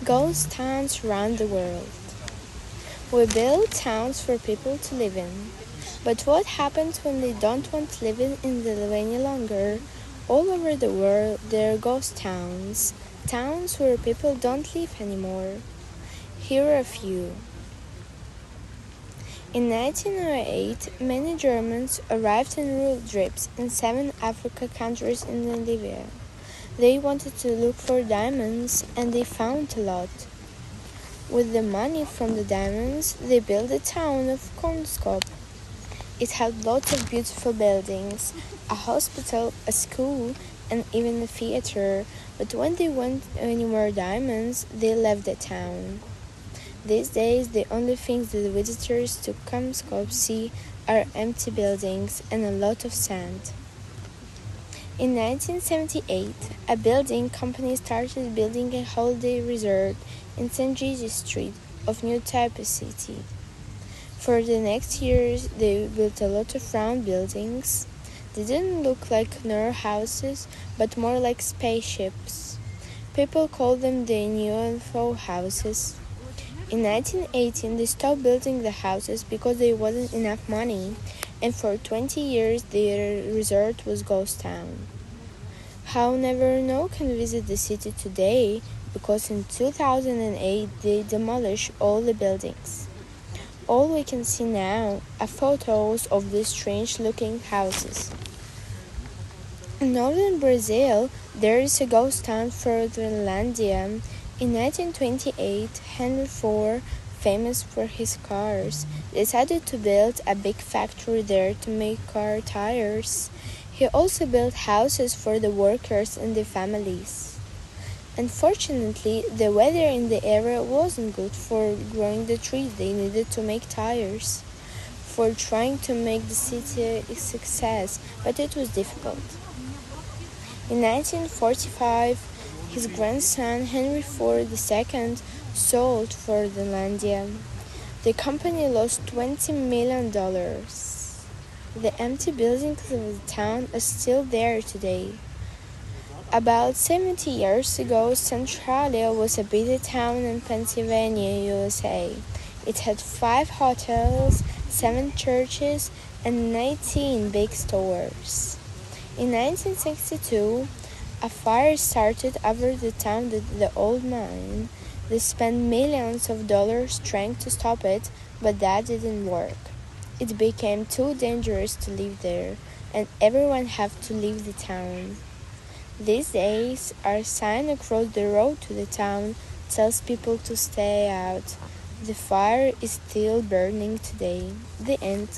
Ghost towns around the world. We build towns for people to live in. But what happens when they don't want to live in them any longer? All over the world, there are ghost towns, towns where people don't live anymore. Here are a few. In 1908, many Germans arrived in road trips in 7 African countries in Libya. They wanted to look for diamonds, and they found a lot. With the money from the diamonds, they built the town of Konskop. It had lots of beautiful buildings, a hospital, a school, and even a theater. But when they want any more diamonds, they left the town. These days, the only things that visitors to Konskop see are empty buildings and a lot of sand. In 1978, a building company started building a holiday resort in St. Jesus Street of New Taipei City. For the next years, they built a lot of round buildings. They didn't look like normal houses, but more like spaceships. People called them the UFO houses. In 1918, they stopped building the houses because there wasn't enough money, and for 20 years their resort was ghost town. However, no one can visit the city today because in 2008 they demolished all the buildings. All we can see now are photos of these strange-looking houses. In northern Brazil, there is a ghost town for Finlandia. In 1928, Henry Ford, famous for his cars, decided to build a big factory there to make car tires. He also built houses for the workers and their families. Unfortunately, the weather in the area wasn't good for growing the trees they needed to make tires. For trying to make the city a success, but it was difficult. In 1945, his grandson Henry Ford II sold Fordlandia. The company lost $20 million. The empty buildings of the town are still there today. About 70 years ago, Centralia was a busy town in Pennsylvania, USA. It had 5 hotels, 7 churches, and 19 big stores. In 1962, a fire started over the town at the old mine. They spent millions of dollars trying to stop it, but that didn't work. It became too dangerous to live there, and everyone had to leave the town. These days, our sign across the road to the town tells people to stay out. The fire is still burning today. The end.